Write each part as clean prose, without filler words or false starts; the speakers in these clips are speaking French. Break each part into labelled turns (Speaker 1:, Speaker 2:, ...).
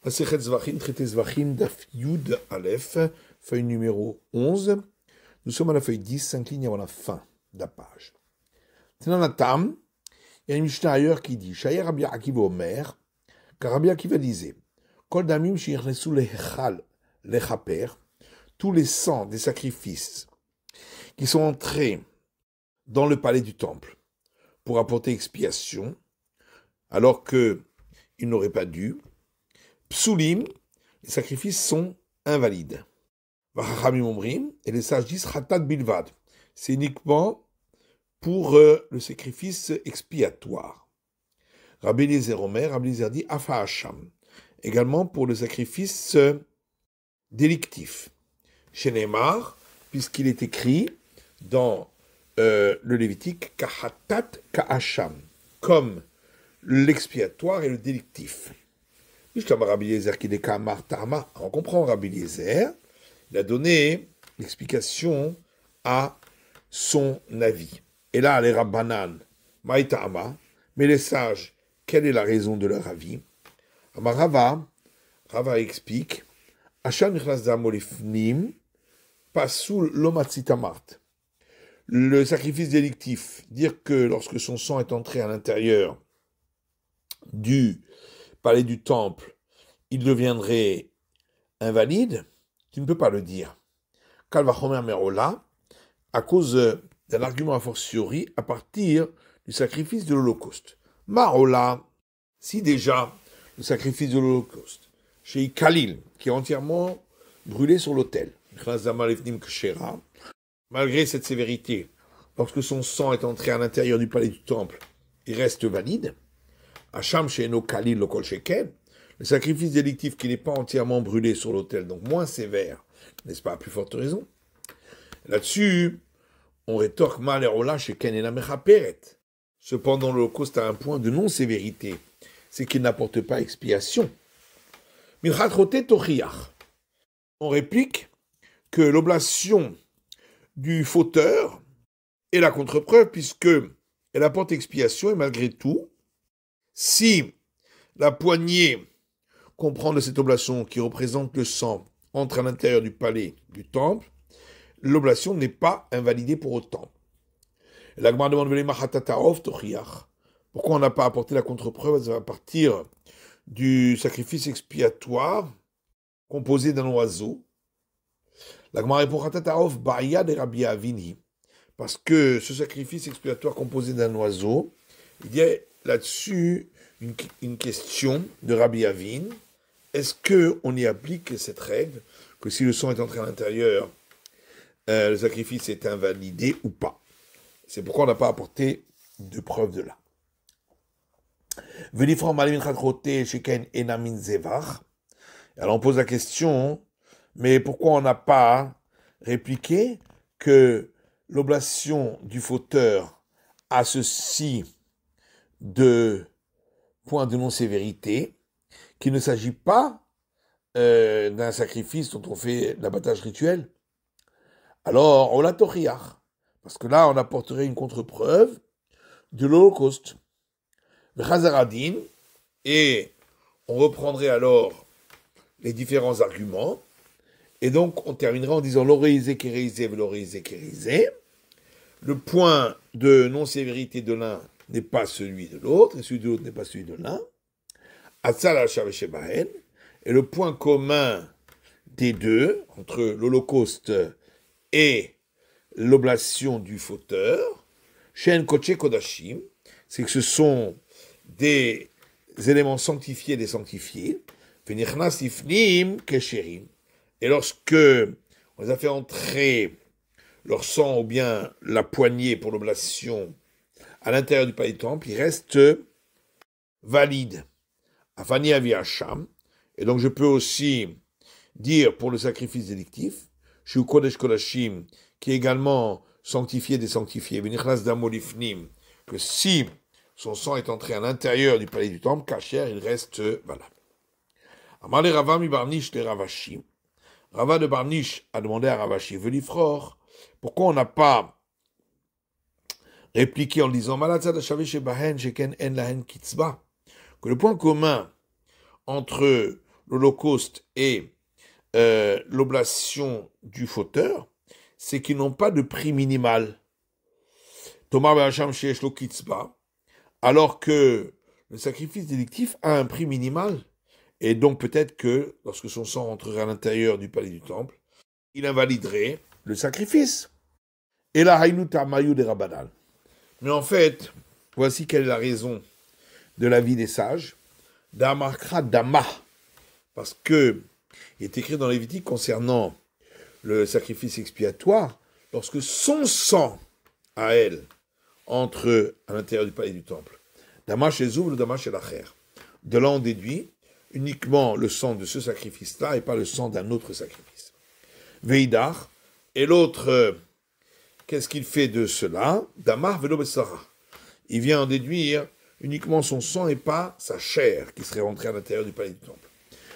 Speaker 1: Masechet Zvachim, traité Zvachim, Daf Yud Aleph, feuille numéro 11. Nous sommes à la feuille 10, 5 lignes avant la fin de la page. Dans la Tam, il y a une Mishnah ailleurs qui dit Shaya Rabbi Akiva Omer, car Rabbi Akiva disait Kol Damim Shirnesu Lehechal Lechaper, tous les sangs des sacrifices qui sont entrés dans le palais du temple pour apporter expiation, alors qu'ils n'auraient pas dû. Psulim, les sacrifices sont invalides. Vachachamim omrim, et les sages disent Chatat bilvad, c'est uniquement pour le sacrifice expiatoire. Rabbi Eliezer Omer, Rabbi Eliezer dit Afa Hacham, également pour le sacrifice délictif. Chez Neymar, puisqu'il est écrit dans le Lévitique Kahatat Kahacham, comme l'expiatoire et le délictif. Rabbi Eliezer qui décamar Tarma, on comprend Rabbi Eliezer, il a donné l'explication à son avis. Et là, les Rabbanan, Maïtama, mais les sages, quelle est la raison de leur avis? Rava explique, Hacham nichnas damo lifnim, pasul lomatzitamart. Le sacrifice délictif, dire que lorsque son sang est entré à l'intérieur du palais du temple, il deviendrait invalide, tu ne peux pas le dire. Kalvachomer merola, à cause d'un argument a fortiori à partir du sacrifice de l'Holocauste. Marola, si déjà le sacrifice de l'Holocauste, chez Khalil, qui est entièrement brûlé sur l'autel, malgré cette sévérité, lorsque son sang est entré à l'intérieur du palais du temple, il reste valide. Hacham she'eno Khalil lo kol sheken, le sacrifice délictif qui n'est pas entièrement brûlé sur l'autel, donc moins sévère, n'est-ce pas, à plus forte raison. Là-dessus, on rétorque mal et rola sheken et la mechaperet. Cependant, l'Holocauste a un point de non-sévérité, c'est qu'il n'apporte pas expiation. Milchat roté tochiach. On réplique que l'oblation du fauteur est la contre-preuve, puisque elle apporte expiation, et malgré tout, si la poignée qu'on prend de cette oblation qui représente le sang entre à l'intérieur du palais du temple, l'oblation n'est pas invalidée pour autant. L'Agmar demande pourquoi on n'a pas apporté la contre-preuve à partir du sacrifice expiatoire composé d'un oiseau. L'Agmar répond parce que ce sacrifice expiatoire composé d'un oiseau, il y a là-dessus une question de Rabbi Avin. Est-ce qu'on y applique cette règle, que si le sang est entré à l'intérieur, le sacrifice est invalidé ou pas? C'est pourquoi on n'a pas apporté de preuve de là. Alors on pose la question, mais pourquoi on n'a pas répliqué que l'oblation du fauteur a ceci de point de non-sévérité, qu'il ne s'agit pas d'un sacrifice dont on fait l'abattage rituel? Alors, on l'a toriach, parce que là, on apporterait une contre-preuve de l'Holocauste. Le Chazaradin, et on reprendrait alors les différents arguments, et donc on terminerait en disant l'oreisé kéréisé, l'oreisé kéréisé. Le point de non-sévérité de l'un n'est pas celui de l'autre, et celui de l'autre n'est pas celui de l'un. Atzal al-Shaveshebahen, et le point commun des deux, entre l'Holocauste et l'oblation du fauteur, Shen Koche Kodashim, c'est que ce sont des éléments sanctifiés des sanctifiés, Venichnas Ifnim Kesherim, et lorsque on les a fait entrer leur sang ou bien la poignée pour l'oblation à l'intérieur du palais du temple, il reste valide. Afani Avi Hacham, et donc je peux aussi dire pour le sacrifice délictif, Shu Kodesh Kodashim, qui est également sanctifié des sanctifiés, Venichnas Damo Lifnim, que si son sang est entré à l'intérieur du palais du temple, Kacher, il reste valable. Amar le Rava mi Barnish le Ravashi. Rava de Barnish a demandé à Ravashi, Velifror, pourquoi on n'a pas répliqué en disant Malatzad Shavesh Bahen Sheken En Lahen Kitzba, que le point commun entre l'Holocauste et l'oblation du fauteur, c'est qu'ils n'ont pas de prix minimal. Thomas Bacham Sheesh Lo Kitzba, alors que le sacrifice délictif a un prix minimal. Et donc peut-être que lorsque son sang rentrerait à l'intérieur du palais du temple, il invaliderait le sacrifice. Et la Haïnuta Mayou de Rabbanal. Mais en fait, voici quelle est la raison de la vie des sages. Damakra Dama. Parce que il est écrit dans Lévitique concernant le sacrifice expiatoire, lorsque son sang à elle entre à l'intérieur du palais du temple. Dama chez Zouv, le Dama chez l'Acher. De là on déduit uniquement le sang de ce sacrifice-là et pas le sang d'un autre sacrifice. Veidar, et l'autre, qu'est-ce qu'il fait de cela? Damar velo besara. Il vient en déduire uniquement son sang et pas sa chair qui serait rentrée à l'intérieur du palais du temple.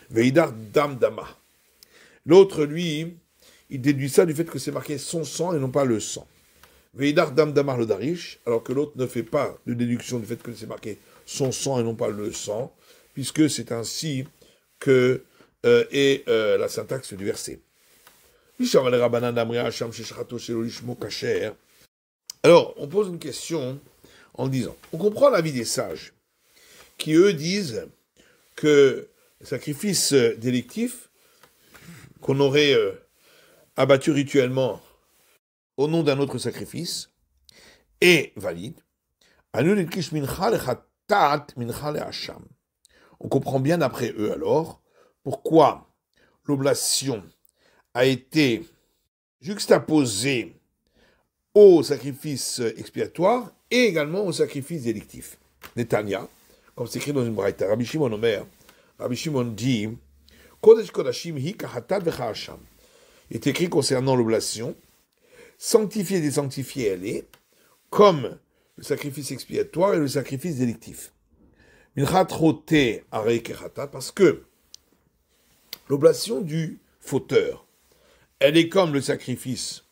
Speaker 1: Veidar dam dama. L'autre, lui, il déduit ça du fait que c'est marqué son sang et non pas le sang. Veidar dam damar le darish, alors que l'autre ne fait pas de déduction du fait que c'est marqué son sang et non pas le sang, puisque c'est ainsi que est la syntaxe du verset. Alors, on pose une question en disant, on comprend l'avis des sages, qui eux disent que le sacrifice délictif qu'on aurait abattu rituellement au nom d'un autre sacrifice est valide. On comprend bien d'après eux alors pourquoi l'oblation a été juxtaposée au sacrifice expiatoire et également au sacrifice délictif. Netanya, comme c'est écrit dans une braïta, Rabbi Shimon Omer, Rabbi Shimon dit, Kodesh Kodashim hi kahatat v'cha'asham. Il est écrit concernant l'oblation, sanctifiée des sanctifiés elle est, comme le sacrifice expiatoire et le sacrifice délictif. Minchat rote arei kechatat, parce que l'oblation du fauteur, elle est comme le sacrifice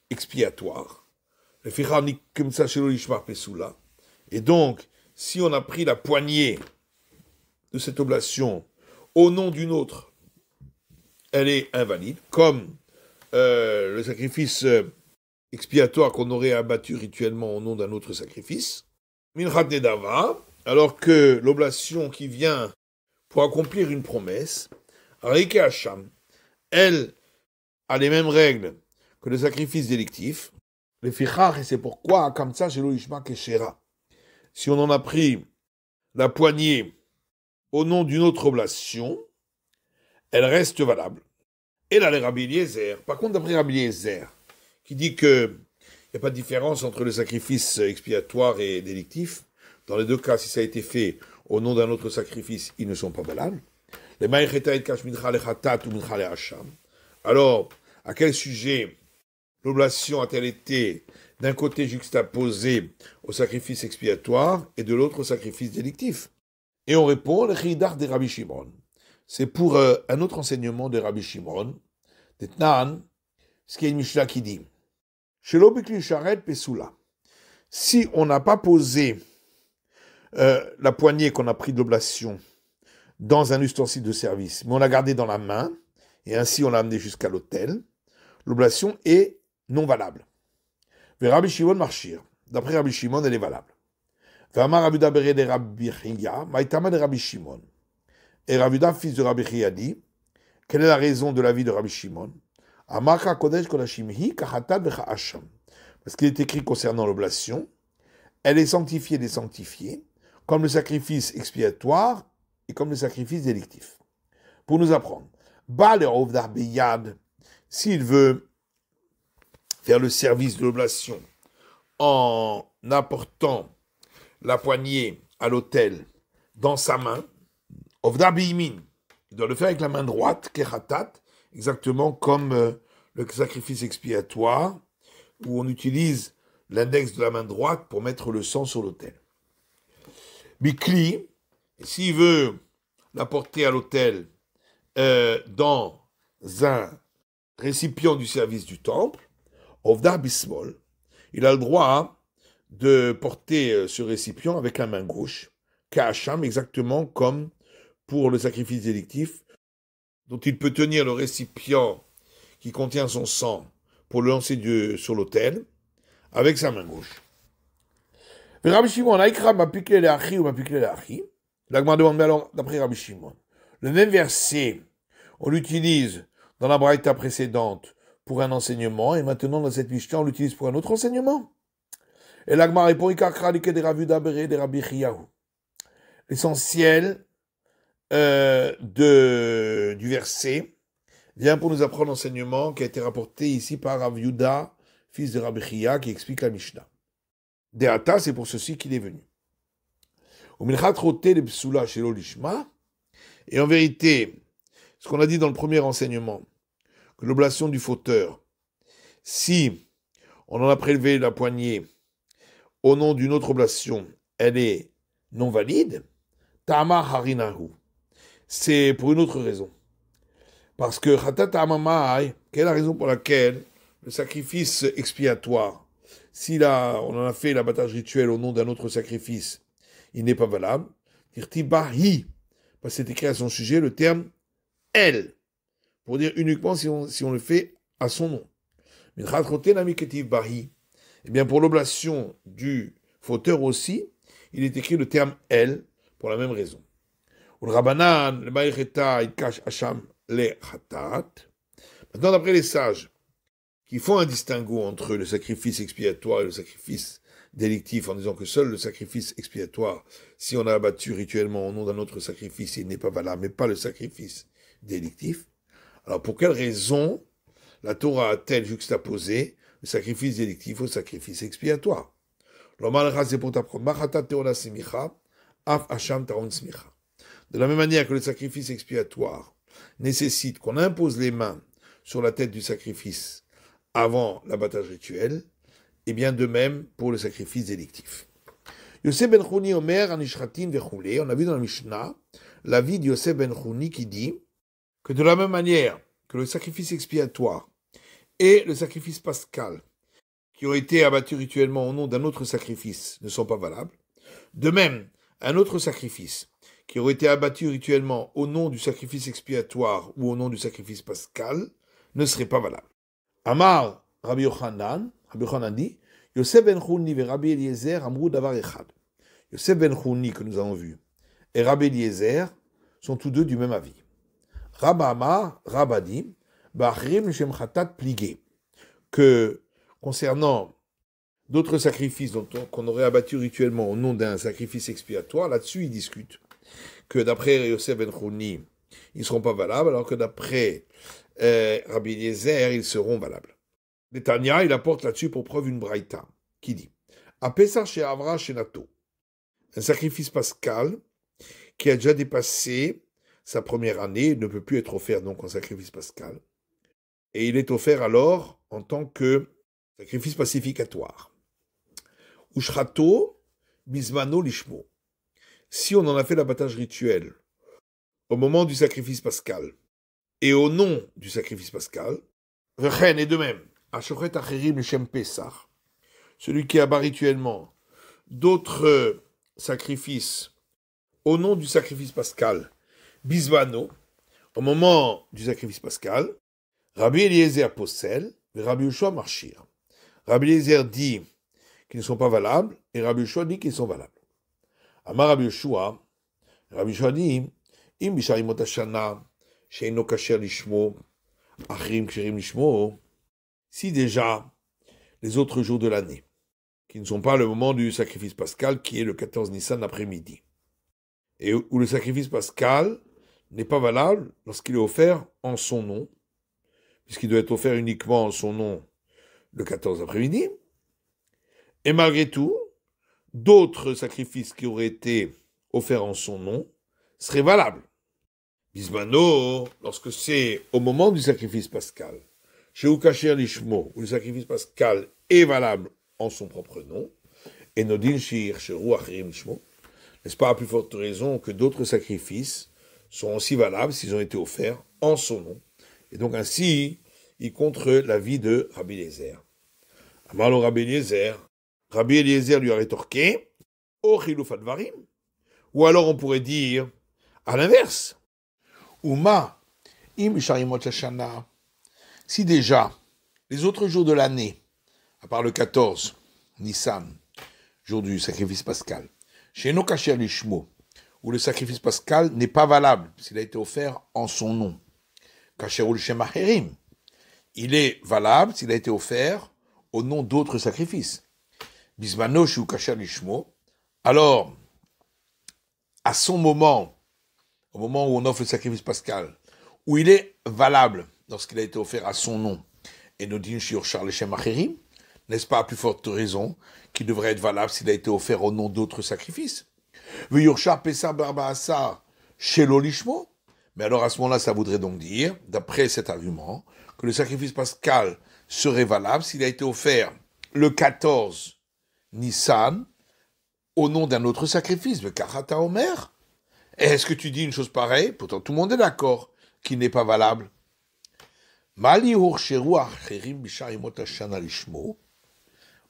Speaker 1: expiatoire. Et donc, si on a pris la poignée de cette oblation au nom d'une autre, elle est invalide, comme le sacrifice expiatoire qu'on aurait abattu rituellement au nom d'un autre sacrifice. Minchat nedava, alors que l'oblation qui vient pour accomplir une promesse, Reike Hacham, elle a les mêmes règles que le sacrifice délictif. Les fichar, et c'est pourquoi, comme ça, chez l'Oishma Keshera, si on en a pris la poignée au nom d'une autre oblation, elle reste valable. Et là, les Rabbi Eliezer, par contre, d'après Rabbi Eliezer, qui dit qu'il n'y a pas de différence entre le sacrifice expiatoire et délictif, dans les deux cas, si ça a été fait au nom d'un autre sacrifice, ils ne sont pas valables. Les Maïcheta et Kash Mincha le Khatat ou Mincha le Hacham. Alors, à quel sujet l'oblation a-t-elle été d'un côté juxtaposée au sacrifice expiatoire et de l'autre au sacrifice délictif? Et on répond, le Chidar de Rabbi Shimon. C'est pour un autre enseignement de Rabbi Shimon, d'Etnan, ce qui est une Mishnah qui dit, Shelo Bikli Sharet Pesula. Si on n'a pas posé la poignée qu'on a pris de l'oblation dans un ustensile de service, mais on l'a gardé dans la main, et ainsi on l'a amené jusqu'à l'autel, l'oblation est non valable. Rabbi Shimon marchir. D'après Rabbi Shimon, elle est valable. V'amar Rabbi Uda bere de Rabbi Chia, ma'itama de Rabbi Shimon. Et Rabbi Uda, fils de Rabbi Chia, dit, quelle est la raison de la vie de Rabbi Shimon? Amaka kodesh kodashim hi kahatat v'cha'asham. Parce qu'il est écrit concernant l'oblation, elle est sanctifiée des sanctifiés, comme le sacrifice expiatoire et comme le sacrifice délictif. Pour nous apprendre, Baal Ovdar Beyad, s'il veut faire le service de l'oblation en apportant la poignée à l'autel dans sa main, Ovdar Beyimin, il doit le faire avec la main droite, Kechatat, exactement comme le sacrifice expiatoire, où on utilise l'index de la main droite pour mettre le sang sur l'autel. Bikli, s'il veut l'apporter à l'autel dans un récipient du service du temple, Ovdar Bismol, il a le droit de porter ce récipient avec la main gauche, Ka'acham, exactement comme pour le sacrifice délictif, dont il peut tenir le récipient qui contient son sang pour le lancer sur l'autel, avec sa main gauche. Rabbi Shimon, Aïkra m'a piqué les achis ou m'a piqué les achis. L'Agma demande, mais alors, d'après Rabbi Shimon, le même verset, on l'utilise dans la braïta précédente pour un enseignement, et maintenant dans cette Mishnah, on l'utilise pour un autre enseignement. Et l'Agma répond, Ikakra like des Ravi Dabere des Rabbi Chiyahu. L'essentiel du verset vient pour nous apprendre l'enseignement qui a été rapporté ici par Rav Yuda, fils de Rabbi Chiya, qui explique la Mishnah. Deata, c'est pour ceci qu'il est venu. Et en vérité, ce qu'on a dit dans le premier enseignement, que l'oblation du fauteur, si on en a prélevé la poignée au nom d'une autre oblation, elle est non valide, Tama harinahu. C'est pour une autre raison. Parce que quelle est la raison pour laquelle le sacrifice expiatoire, si là, on en a fait l'abattage rituel au nom d'un autre sacrifice, il n'est pas valable. Irtibahi, parce que c'est écrit à son sujet le terme elle, pour dire uniquement si on le fait à son nom. Eh bien, pour l'oblation du fauteur aussi, il est écrit le terme elle, pour la même raison. Maintenant, d'après les sages, qui font un distinguo entre le sacrifice expiatoire et le sacrifice délictif, en disant que seul le sacrifice expiatoire, si on a abattu rituellement au nom d'un autre sacrifice, il n'est pas valable, mais pas le sacrifice délictif. Alors pour quelle raison la Torah a-t-elle juxtaposé le sacrifice délictif au sacrifice expiatoire? De la même manière que le sacrifice expiatoire nécessite qu'on impose les mains sur la tête du sacrifice avant l'abattage rituel, et bien de même pour le sacrifice délictif. Yosef ben Chouni Omer Anishratin Vechoulé, on a vu dans la Mishnah l'avis de Yosef ben Chouni qui dit que de la même manière que le sacrifice expiatoire et le sacrifice pascal qui ont été abattus rituellement au nom d'un autre sacrifice ne sont pas valables, de même, un autre sacrifice qui aurait été abattu rituellement au nom du sacrifice expiatoire ou au nom du sacrifice pascal ne serait pas valable. Amar Rabbi Yochanan dit, Yosef ben Chouni et Rabbi Eliezer amrou davar echad. Yosef ben Chouni que nous avons vu et Rabbi Eliezer sont tous deux du même avis. Rabba Amar, Rabba dit, Ba'achrim l'shem chatat pligé, que concernant d'autres sacrifices qu'on aurait abattus rituellement au nom d'un sacrifice expiatoire, là-dessus ils discutent. Que d'après Yosef ben Chouni, ils ne seront pas valables, alors que d'après Rabbi Eliezer, ils seront valables. Netanya, il apporte là-dessus pour preuve une braïta, qui dit « A Pesach chez Avra chez Nato » un sacrifice pascal qui a déjà dépassé sa première année, ne peut plus être offert donc en sacrifice pascal. Et il est offert alors en tant que sacrifice pacificatoire. Ushrato bismano lishmo. Si on en a fait l'abattage rituel au moment du sacrifice pascal et au nom du sacrifice pascal, Vechen est de même. Ashochet acherim l'shem Pesach. Celui qui abat rituellement d'autres sacrifices au nom du sacrifice pascal, bismano, au moment du sacrifice pascal, Rabbi Eliezer possède, et Rabbi Yoshua marchir. Rabbi Eliezer dit qu'ils ne sont pas valables, et Rabbi Yoshua dit qu'ils sont valables. Amar Rabbi Yoshua dit, Im bisharimot hashana, sheino kasher lishmo, achrim ksherim lishmo, si déjà les autres jours de l'année, qui ne sont pas le moment du sacrifice pascal, qui est le 14 Nissan après-midi, et où le sacrifice pascal n'est pas valable lorsqu'il est offert en son nom, puisqu'il doit être offert uniquement en son nom le 14 après-midi, et malgré tout, d'autres sacrifices qui auraient été offerts en son nom seraient valables. Bismano, lorsque c'est au moment du sacrifice pascal, chez Ukacher Lishmo, où le sacrifice pascal est valable en son propre nom, et Nodin Shir Sheru Acherim Lishmo, n'est-ce pas à plus forte raison que d'autres sacrifices sont aussi valables s'ils ont été offerts en son nom. Et donc ainsi, il contre l'avis de Rabbi Eliezer. Amalo Rabbi Eliezer lui a rétorqué, O Chiluf Advarim, ou alors on pourrait dire, À l'inverse, Uma, im sharimot hashana. Si déjà, les autres jours de l'année, à part le 14, Nissan, jour du sacrifice pascal, chez nos kasher lishmo, où le sacrifice pascal n'est pas valable, s'il a été offert en son nom. Kasher ul shem acherim. Il est valable s'il a été offert au nom d'autres sacrifices. Bismano shu kasher lishmo. Alors, à son moment, au moment où on offre le sacrifice pascal, où il est valable lorsqu'il a été offert à son nom, et nous dit sur Charles Shem Acherim, n'est-ce pas à plus forte raison qu'il devrait être valable s'il a été offert au nom d'autres sacrifices? V'yurshar Pesar Barbaasar Shelo Lishmo. Mais alors à ce moment-là, ça voudrait donc dire, d'après cet argument, que le sacrifice pascal serait valable s'il a été offert le 14 Nissan au nom d'un autre sacrifice, le Karata Omer. Est-ce que tu dis une chose pareille? Pourtant, tout le monde est d'accord qu'il n'est pas valable.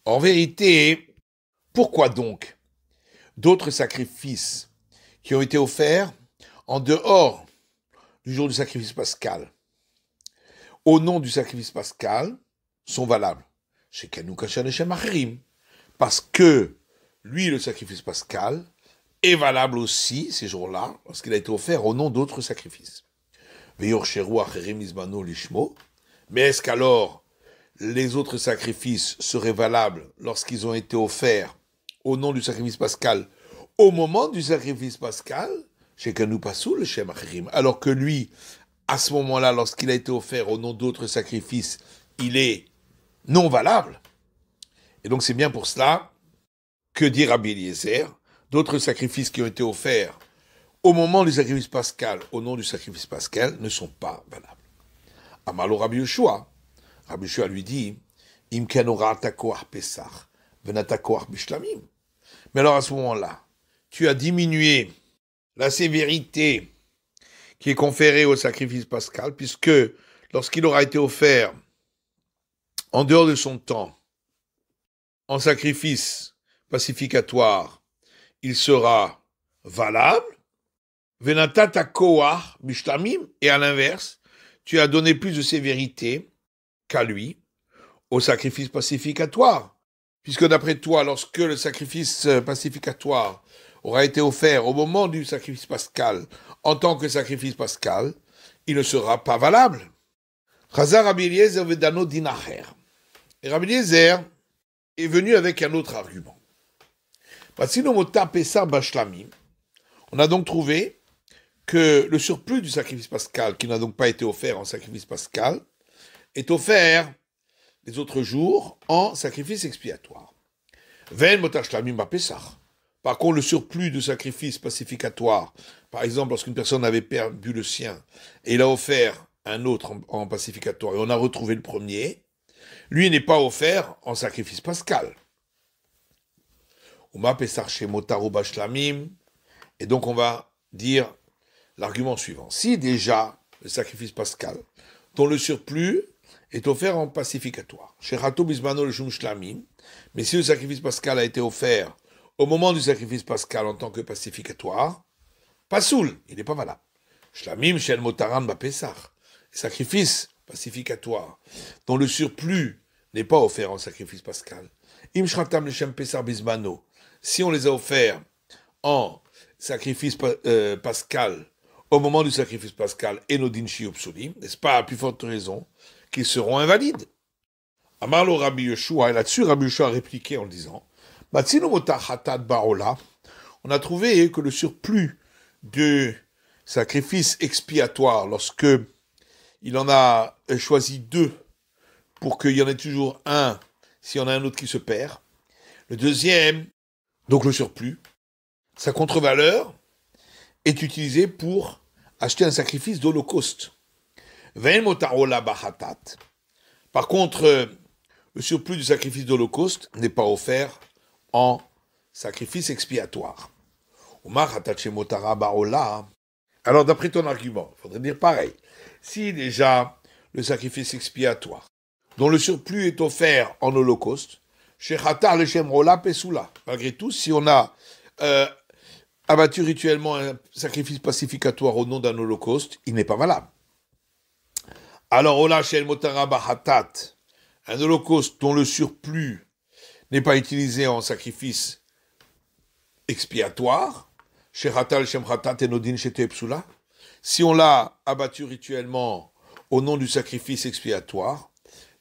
Speaker 1: En vérité, pourquoi donc d'autres sacrifices qui ont été offerts en dehors du jour du sacrifice pascal, au nom du sacrifice pascal, sont valables? Parce que lui, le sacrifice pascal, est valable aussi ces jours-là, lorsqu'il a été offert au nom d'autres sacrifices. Mais est-ce qu'alors les autres sacrifices seraient valables lorsqu'ils ont été offerts au nom du sacrifice pascal au moment du sacrifice pascal, alors que lui, à ce moment-là, lorsqu'il a été offert au nom d'autres sacrifices, il est non valable? Et donc c'est bien pour cela que dit Rabbi Eliezer, d'autres sacrifices qui ont été offerts au moment du sacrifice pascal, au nom du sacrifice pascal, ne sont pas valables. Amalo Rabbi Yeshua lui dit, Im kenora takoach pesach, venatakoach bishlamim. Mais alors à ce moment-là, tu as diminué la sévérité qui est conférée au sacrifice pascal, puisque lorsqu'il aura été offert en dehors de son temps, en sacrifice pacificatoire, il sera valable. Venatata koach bishlamim, et à l'inverse, tu as donné plus de sévérité qu'à lui au sacrifice pacificatoire. Puisque d'après toi, lorsque le sacrifice pacificatoire aura été offert au moment du sacrifice pascal, en tant que sacrifice pascal, il ne sera pas valable. Chazar Rabbi Eliezer vedano dinacher. Et Rabbi Eliezer est venu avec un autre argument. On a donc trouvé que le surplus du sacrifice pascal, qui n'a donc pas été offert en sacrifice pascal, est offert les autres jours en sacrifice expiatoire. Par contre, le surplus de sacrifice pacificatoire, par exemple, lorsqu'une personne avait perdu le sien, et il a offert un autre en pacificatoire, et on a retrouvé le premier, lui n'est pas offert en sacrifice pascal. Et donc on va dire l'argument suivant. Si déjà le sacrifice pascal, dont le surplus est offert en pacificatoire, mais si le sacrifice pascal a été offert au moment du sacrifice pascal en tant que pacificatoire, pasoul, il n'est pas valable. Shlamim shel motaran ba pesach, sacrifice pacificatoire, dont le surplus n'est pas offert en sacrifice pascal. Im shratam leshem pesach bismano, si on les a offerts en sacrifice pascal, au moment du sacrifice pascal, enodin shiupsulim, n'est-ce pas à plus forte raison qu'ils seront invalides? Amarlo Rabbi Yeshua, et là-dessus Rabbi Yeshua a répliqué en le disant, on a trouvé que le surplus de sacrifice expiatoire, lorsque il en a choisi deux, pour qu'il y en ait toujours un, s'il y en a un autre qui se perd, le deuxième, donc le surplus, sa contre-valeur est utilisée pour acheter un sacrifice d'holocauste. Par contre, le surplus du sacrifice d'holocauste n'est pas offert en sacrifice expiatoire. Alors, d'après ton argument, il faudrait dire pareil. Si déjà le sacrifice expiatoire, dont le surplus est offert en holocauste, malgré tout, si on a abattu rituellement un sacrifice pacificatoire au nom d'un holocauste, il n'est pas valable. Alors, Ola Shel Motaraba Hatat, un holocauste dont le surplus n'est pas utilisé en sacrifice expiatoire, Sheratal Shem Hatat Enodin Shete Psula, si on l'a abattu rituellement au nom du sacrifice expiatoire,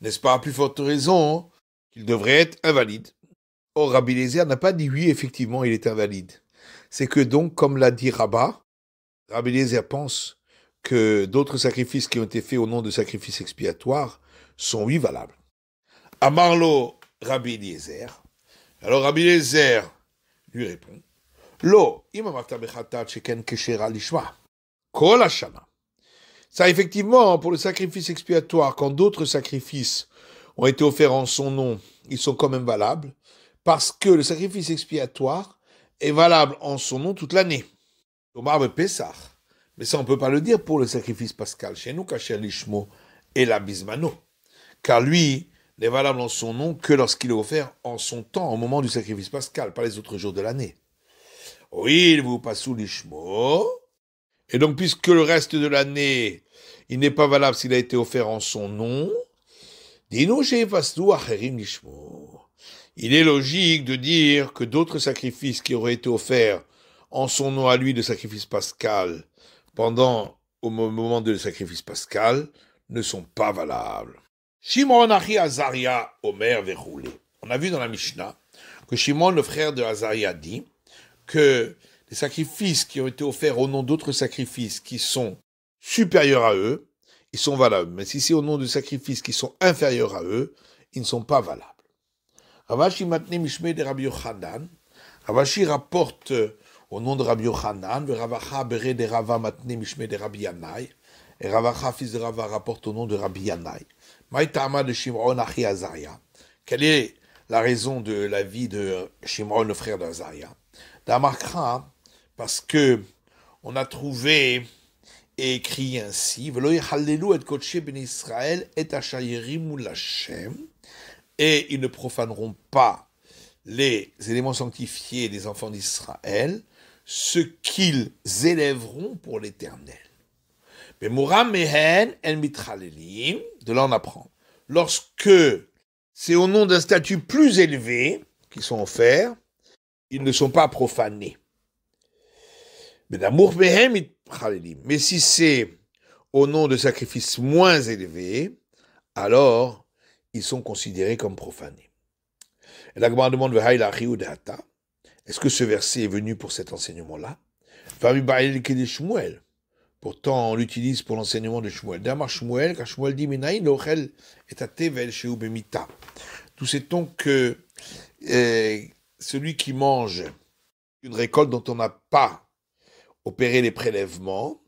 Speaker 1: n'est-ce pas à plus forte raison qu'il devrait être invalide? Or, Rabbi Eliezer n'a pas dit oui, effectivement, il est invalide. C'est que donc, comme l'a dit Rabba, Rabbi Eliezer pense que d'autres sacrifices qui ont été faits au nom de sacrifices expiatoires sont oui valables. Amarlo Rabbi Eliezer. Alors Rabbi Eliezer lui répond, Lo, imamata bechatat sheken keshera lishma. Kol hashana. Ça, effectivement, pour le sacrifice expiatoire, quand d'autres sacrifices ont été offerts en son nom, ils sont quand même valables, parce que le sacrifice expiatoire est valable en son nom toute l'année. Omar Pessah. Mais ça, on ne peut pas le dire pour le sacrifice pascal. Chez nous, Kacher Lishmo et la Bismano. Car lui n'est valable en son nom que lorsqu'il est offert en son temps, au moment du sacrifice pascal, pas les autres jours de l'année. Oui, il vous passe sous Lishmo. Et donc, puisque le reste de l'année, il n'est pas valable s'il a été offert en son nom, Dino chez Fastou Acherim Lishmo. Il est logique de dire que d'autres sacrifices qui auraient été offerts en son nom à lui de sacrifice pascal au moment de sacrifice pascal ne sont pas valables. Shimon Achi Azaria Omer Vechoulé. On a vu dans la Mishnah que Shimon, le frère de Azaria, dit que les sacrifices qui ont été offerts au nom d'autres sacrifices qui sont supérieurs à eux, ils sont valables. Mais si c'est au nom de sacrifices qui sont inférieurs à eux, ils ne sont pas valables. Ravashi Matne Mishme de Rabbi Yochanan. Ravashi rapporte au nom de Rabbi Yochanan, Ravacha Bere de Rava Matne Mishme de Rabbi Yanai. Et Ravacha, fils de Rava, rapporte au nom de Rabbi Yanai. Maïtama de Shimon Achi Azaria. Quelle est la raison de la vie de Shimon, le frère d'Azaria? D'amarkra, parce que on a trouvé et écrit ainsi, Velo yechalelu et kodesh ben Israël et ashayerim l'Hashem, et ils ne profaneront pas les éléments sanctifiés des enfants d'Israël, ce qu'ils élèveront pour l'Éternel. Mais Muram mehen el mitralelim, de là on apprend, lorsque c'est au nom d'un statut plus élevé qu'ils sont offerts, ils ne sont pas profanés. Mais si c'est au nom de sacrifices moins élevés, alors ils sont considérés comme profanés. Et la Gemara demande, est-ce que ce verset est venu pour cet enseignement-là? Pourtant, on l'utilise pour l'enseignement de Shmuel. D'Amar Shmuel, car Shmuel dit, tout sait-on que celui qui mange une récolte dont on n'a pas opéré les prélèvements,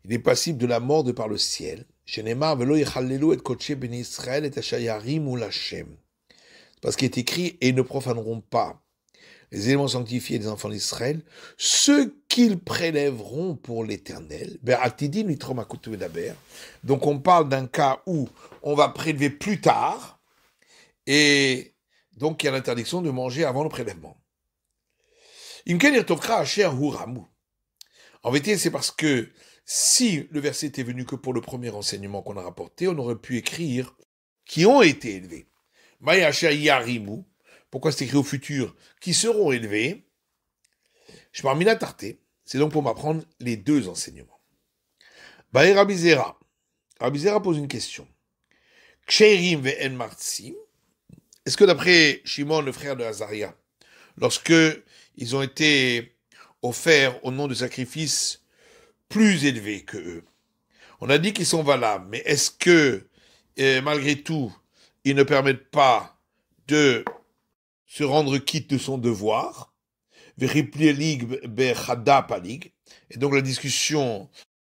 Speaker 1: il est passible de la mort de par le ciel. Parce qu'il est écrit, et ils ne profaneront pas les éléments sanctifiés des enfants d'Israël, ce qu'ils prélèveront pour l'Éternel. Donc on parle d'un cas où on va prélever plus tard, et donc il y a l'interdiction de manger avant le prélèvement. En vérité, c'est parce que si le verset était venu que pour le premier enseignement qu'on a rapporté, on aurait pu écrire qui ont été élevés. Pourquoi c'est écrit au futur qui seront élevés? C'est donc pour m'apprendre les deux enseignements. Rabbi Zera pose une question. Est-ce que d'après Shimon, le frère de Azaria, lorsque ils ont été offerts au nom de sacrifices plus élevés que eux, on a dit qu'ils sont valables, mais est-ce que, malgré tout, ils ne permettent pas de se rendre quitte de son devoir? Et donc la discussion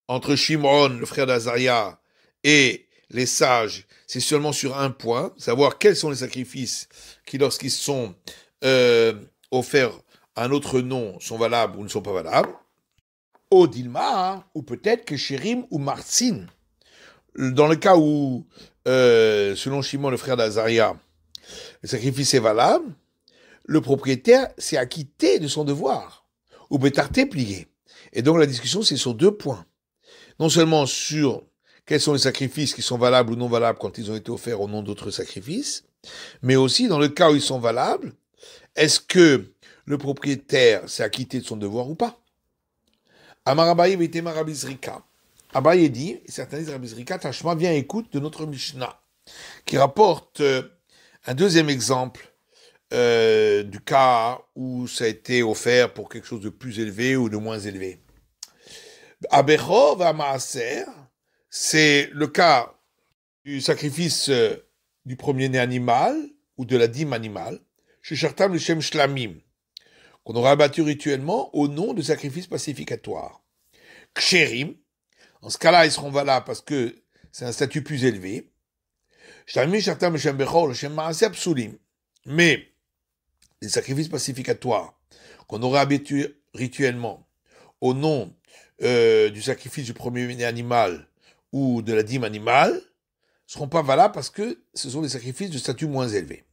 Speaker 1: entre Shimon, le frère d'Azaria, et les sages, c'est seulement sur un point, savoir quels sont les sacrifices qui, lorsqu'ils sont offerts à un autre nom, sont valables ou ne sont pas valables. Au Dilma, ou peut-être que Chérim ou Martzin, dans le cas où, selon Shimon, le frère d'Azaria, le sacrifice est valable, le propriétaire s'est acquitté de son devoir. ou Betarté plié. Et donc la discussion, c'est sur deux points. Non seulement sur quels sont les sacrifices qui sont valables ou non valables quand ils ont été offerts au nom d'autres sacrifices, mais aussi dans le cas où ils sont valables, est-ce que le propriétaire s'est acquitté de son devoir ou pas? Amar Abaye v'ete marabizrika. Abaye dit, et certains disent Rabizrika, Tashma, viens écoute de notre Mishnah, qui rapporte un deuxième exemple du cas où ça a été offert pour quelque chose de plus élevé ou de moins élevé. Abecho va Maaser, c'est le cas du sacrifice du premier-né animal ou de la dîme animale, chez Shartam le Shem Shlamim, qu'on aura abattu rituellement au nom de sacrifice pacificatoire. Ksherim, en ce cas-là, ils seront valables parce que c'est un statut plus élevé. Shlamim Shartam le Shem Bechor le Shem Maaser Psulim. Mais les sacrifices pacificatoires qu'on aurait abattu rituellement au nom du sacrifice du premier-né animal ou de la dîme animale ne seront pas valables parce que ce sont des sacrifices de statut moins élevé.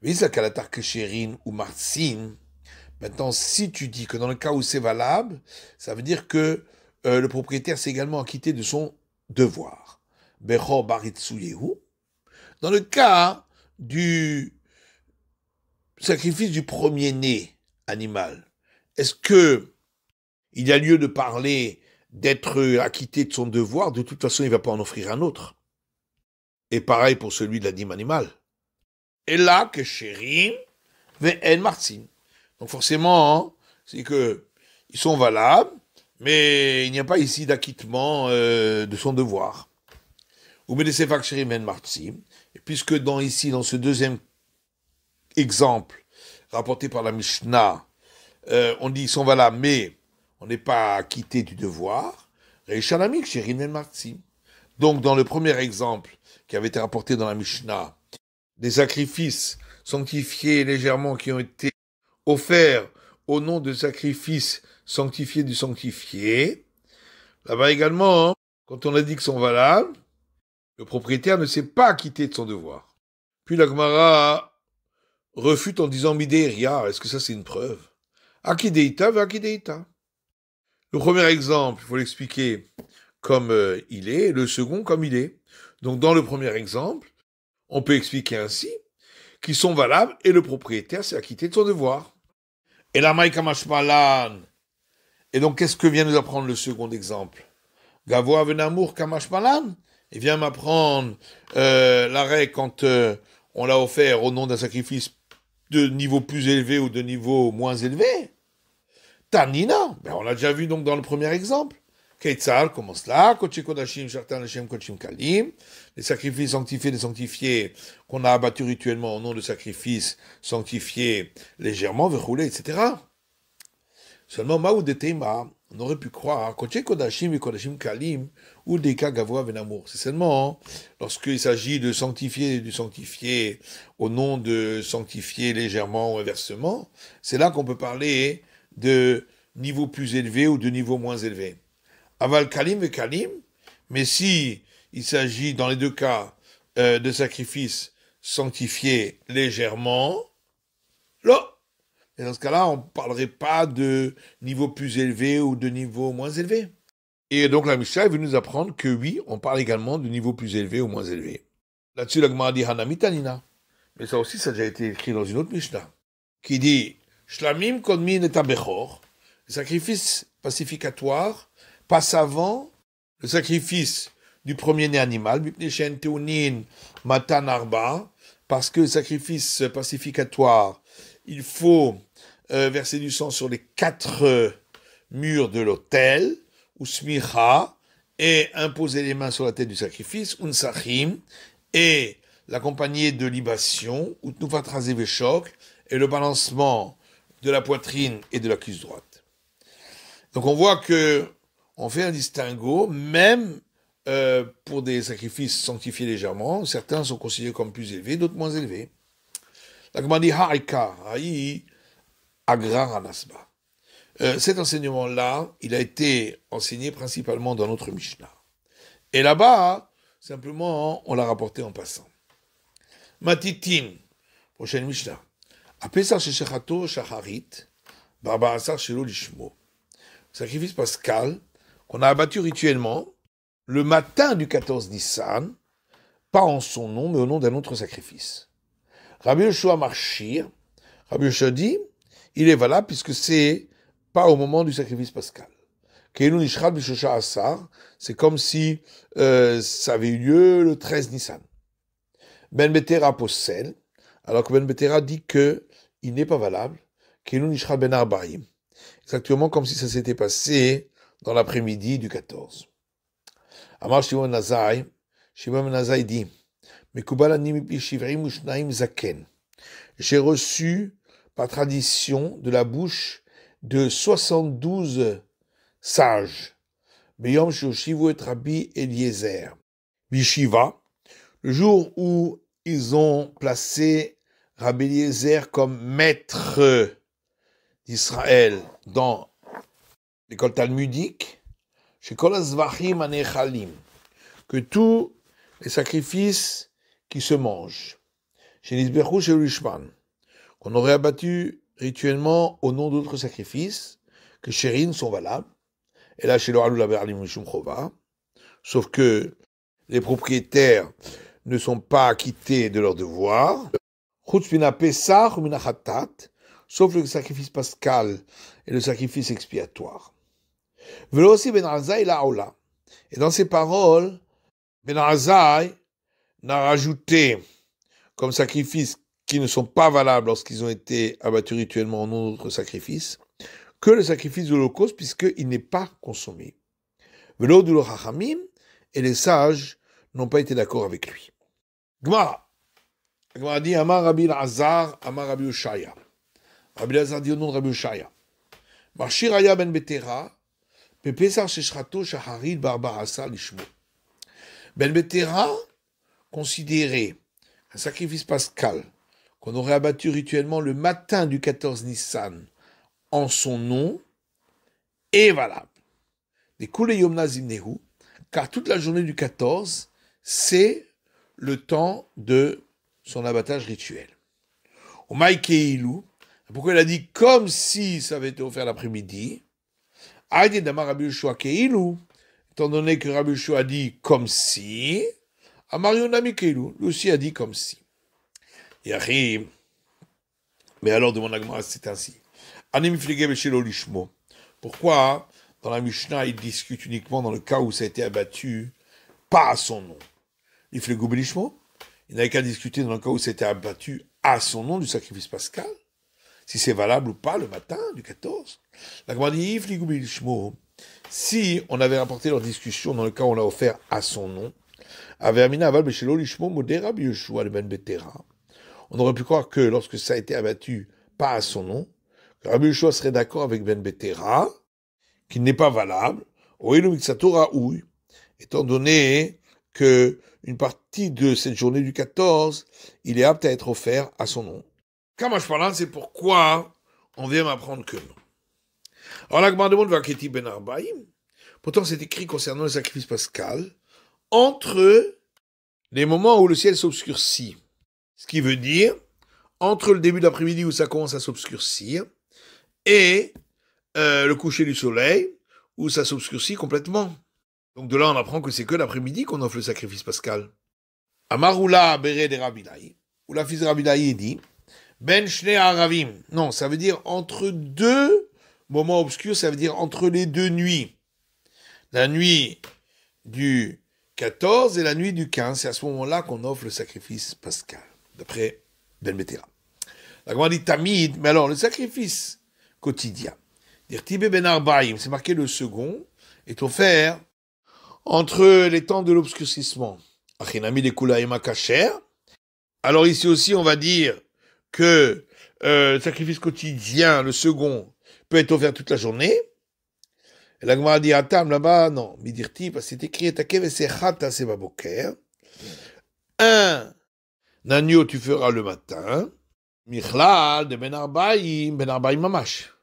Speaker 1: Ou Martsin. Maintenant, si tu dis que dans le cas où c'est valable, ça veut dire que le propriétaire s'est également acquitté de son devoir. Bechor Baritsuyehu. Dans le cas du sacrifice du premier-né animal, est-ce que il y a lieu de parler d'être acquitté de son devoir? De toute façon, il ne va pas en offrir un autre. Et pareil pour celui de la dîme animale. Et là, que Chérim, Ve'en Martin. Donc forcément, c'est que ils sont valables, mais il n'y a pas ici d'acquittement de son devoir. Ou Medesefak Chérim Ve'en Martin. Et puisque dans ce deuxième exemple rapporté par la Mishnah, on dit ils sont valables, mais on n'est pas acquitté du devoir. Donc, dans le premier exemple qui avait été rapporté dans la Mishnah, des sacrifices sanctifiés légèrement qui ont été offerts au nom de sacrifices sanctifiés du sanctifié, là-bas également, quand on a dit qu'ils sont valables, le propriétaire ne s'est pas acquitté de son devoir. Puis la Gemara refute en disant Midéria, est-ce que ça c'est une preuve? Akideita ve akideita. Le premier exemple, il faut l'expliquer comme il est, et le second comme il est. Donc dans le premier exemple, on peut expliquer ainsi qu'ils sont valables et le propriétaire s'est acquitté de son devoir. Et la maïka mashmalan. Et donc qu'est-ce que vient nous apprendre le second exemple? Gavoa venamour kamashmalan. Il vient m'apprendre l'arrêt quand on l'a offert au nom d'un sacrifice de niveau plus élevé ou de niveau moins élevé. Tanina, on l'a déjà vu donc dans le premier exemple. Keitzal commence là, Kodesh Kodashim, Shartan Hashem Kodashim Kalim, les sacrifices sanctifiés des sanctifiés qu'on a abattus rituellement au nom de sacrifices sanctifiés légèrement, verroulés, etc. Seulement, Maou de Teima, on aurait pu croire, Kodesh Kodashim et Kodashim Kalim, ou Deka Gavoa Venamour. C'est seulement lorsqu'il s'agit de sanctifier du sanctifié au nom de sanctifier légèrement ou inversement, c'est là qu'on peut parler de niveau plus élevé ou de niveau moins élevé. Aval kalim et kalim, mais si il s'agit dans les deux cas de sacrifices sanctifiés légèrement, là, et dans ce cas-là, on ne parlerait pas de niveau plus élevé ou de niveau moins élevé. Et donc la Mishnah veut nous apprendre que oui, on parle également de niveau plus élevé ou moins élevé. Là-dessus, la Gemara dit Hanamitanina. Mais ça aussi, ça a déjà été écrit dans une autre Mishnah, qui dit Shlamim kodmin et abechor, le sacrifice pacificatoire passe avant le sacrifice du premier-né animal, parce que le sacrifice pacificatoire, il faut verser du sang sur les 4 murs de l'autel, ou smicha, et imposer les mains sur la tête du sacrifice, unsachim, et l'accompagner de libation, ou tnufatrazeveshok, et le balancement de la poitrine et de la cuisse droite. Donc on voit que on fait un distinguo, même pour des sacrifices sanctifiés légèrement. Certains sont considérés comme plus élevés, d'autres moins élevés. La Gemara dit Ha'ika, Ha'i Agrar Anasba. Cet enseignement-là, il a été enseigné principalement dans notre Mishnah. Et là-bas, simplement, on l'a rapporté en passant. Matitin, prochaine Mishnah. Apesar Shechechato Shacharit, Barba Asar Shelo Lishmo. Sacrifice pascal qu'on a abattu rituellement le matin du 14 Nissan, pas en son nom, mais au nom d'un autre sacrifice. Rabbi Yoshua Marchir, Rabbi Yoshua dit, il est valable puisque c'est pas au moment du sacrifice pascal. Keinu Nishchal Bishosha Asar, c'est comme si ça avait eu lieu le 13 Nissan. Ben Betera possède, alors que Ben Betera dit que il n'est pas valable. Keinu Nishchal Ben Arbaim, exactement comme si ça s'était passé dans l'après-midi du 14. Amar Shimon Nazai, Shimon Nazai dit, j'ai reçu par tradition de la bouche de 72 sages. Beyom Shoshivu et Rabbi Eliezer. Bishiva, le jour où ils ont placé Rabbi Eliezer comme maître d'Israël dans l'école talmudique, chez Kol Azvachim Anechalim, que tous les sacrifices qui se mangent, chez Nisberchou, chez Lushman, qu'on aurait abattu rituellement au nom d'autres sacrifices, que chez sont valables, et là chez l'Oralou la Berlim Mishum Chova, sauf que les propriétaires ne sont pas acquittés de leurs devoirs, Chutz mina Pesach ou mina Chatat, sauf le sacrifice pascal et le sacrifice expiatoire. Velo aussi Ben Azai la Aola. Et dans ces paroles, Ben Azai n'a rajouté comme sacrifices qui ne sont pas valables lorsqu'ils ont été abattus rituellement en nom d'autres sacrifices, que le sacrifice de l'Holocauste, puisqu'il n'est pas consommé. Velo du Chachamim, et les sages n'ont pas été d'accord avec lui. Gemara. Gemara dit Amar Rabbi Azar, Amar Rabbi Ushaya. Rabbi Azar dit au nom de Rabbi Ushaya. Marshiraya ben Betera, Pepesar Sheshrato Shaharid Barbarasa Lishmo. Ben Betera considérait un sacrifice pascal qu'on aurait abattu rituellement le matin du 14 Nissan en son nom est valable. Des Kule Yomna Zimnehu, car toute la journée du 14, c'est le temps de son abattage rituel. Au Maïkeilou, pourquoi il a dit comme si ça avait été offert l'après-midi, Aïdé Damar Rabbi Yoshua Keilou, étant donné que Rabbi Yoshua a dit comme si, Amarionami Keilou, lui aussi a dit comme si. Yahim, mais alors demande la Gemara, c'est ainsi. Anim Flige Beshelo Lishmo. Pourquoi dans la Mishnah il discute uniquement dans le cas où ça a été abattu, pas à son nom? Il Flegou Belishmo, il n'avait qu'à discuter dans le cas où c'était abattu à son nom du sacrifice pascal, si c'est valable ou pas le matin du 14. La Gemara dit Flegou Belishmo. Si on avait rapporté leur discussion dans le cas où on l'a offert à son nom, avait Amina Aval Beshelo Lishmo Modera Biyeshua le Ben Betera. On aurait pu croire que lorsque ça a été abattu pas à son nom, que Rabbi Yoshua serait d'accord avec Ben Betera, qu'il n'est pas valable, étant donné que une partie de cette journée du 14, il est apte à être offert à son nom. Kamash parlant, c'est pourquoi on vient m'apprendre que non. Alors la Gemara demande Vaketi Ben Arbaim. Pourtant, c'est écrit concernant le sacrifice pascal entre les moments où le ciel s'obscurcit. Ce qui veut dire, entre le début de l'après-midi où ça commence à s'obscurcir et le coucher du soleil où ça s'obscurcit complètement. Donc de là, on apprend que c'est que l'après-midi qu'on offre le sacrifice pascal. Amaroula Bere de Rabilaï, où la fils de Rabilaï dit, Ben Shne Aravim. Non, ça veut dire entre deux moments obscurs, ça veut dire entre les deux nuits. La nuit du 14 et la nuit du 15, c'est à ce moment-là qu'on offre le sacrifice pascal, d'après Ben Betera. La Gemara dit Tamid, mais alors le sacrifice quotidien, dire Tibé Ben Arbaim, c'est marqué le second, est offert entre les temps de l'obscurcissement. Achinami de Kulaïma Kacher. Alors ici aussi, on va dire que le sacrifice quotidien, le second, peut être offert toute la journée. Et la Gemara dit Atam là-bas, non, Midirti, parce que c'est écrit Takev Sechata Sebaboker. Un agneau tu feras le matin. Michlal de Ben Arbaim Mamash.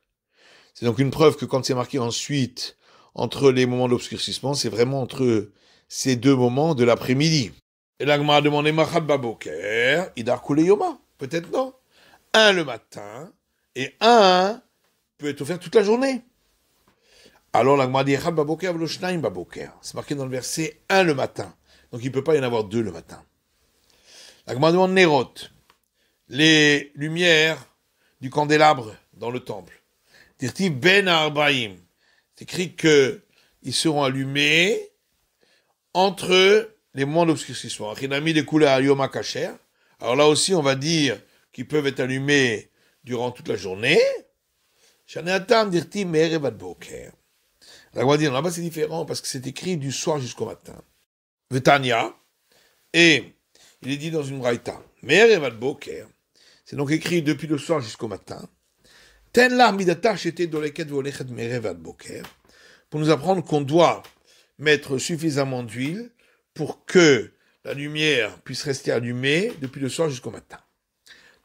Speaker 1: C'est donc une preuve que quand c'est marqué ensuite entre les moments d'obscurcissement, c'est vraiment entre ces deux moments de l'après-midi. Et la Gemara a demandé Machad Baboker, Idar Kule Yoma. Peut-être non. Un le matin et un peut être offert toute la journée. Alors la Gemara dit Echad baboker v'lo shnaim baboker. C'est marqué dans le verset 1 le matin. Donc il ne peut pas y en avoir 2 le matin. La Gemara demande Nerot, les lumières du candélabre dans le temple. Dirti ben arbaim. C'est écrit que ils seront allumés entre les moments d'obscurcissement. Achinami de kula yom kacher. Alors là aussi, on va dire qu'ils peuvent être allumés durant toute la journée. Shaneatam dirti me'erev ad boker. La Gemara dit là-bas c'est différent parce que c'est écrit du soir jusqu'au matin. Vetania, et il est dit dans une braïta, me'erev ad boker. C'est donc écrit depuis le soir jusqu'au matin. Ten la midata shete doleket volechet me'erev ad boker. Pour nous apprendre qu'on doit mettre suffisamment d'huile pour que la lumière puisse rester allumée depuis le soir jusqu'au matin.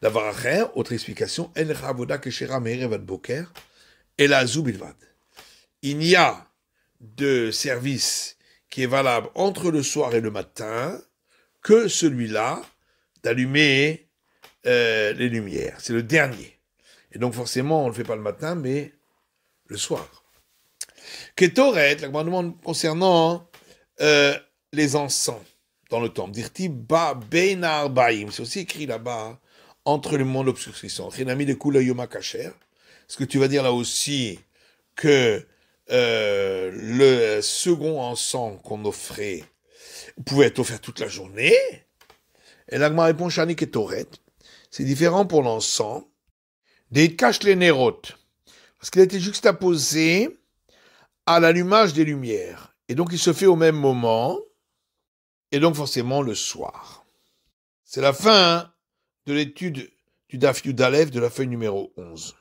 Speaker 1: Davaracher, autre explication, en ravoda keshera me'erev ad boker, et la zubilvad. Il n'y a de service qui est valable entre le soir et le matin que celui-là d'allumer les lumières. C'est le dernier. Et donc forcément, on ne le fait pas le matin, mais le soir. Ketoret, la demande concernant les encens dans le temple. Dirti ba bein arbaim. C'est aussi écrit là-bas, entre les moments d'obscurcissement. Chinami de kula yoma kacher. Est-ce que tu vas dire là aussi que le second encens qu'on offrait pouvait être offert toute la journée? Et l'agma répond Shani Ketoret. C'est différent pour l'encens. Des cache les nérotes. Parce qu'il a été juxtaposé à l'allumage des lumières. Et donc il se fait au même moment. Et donc forcément le soir. C'est la fin de l'étude du Daf Yud Aleph de la feuille numéro 11.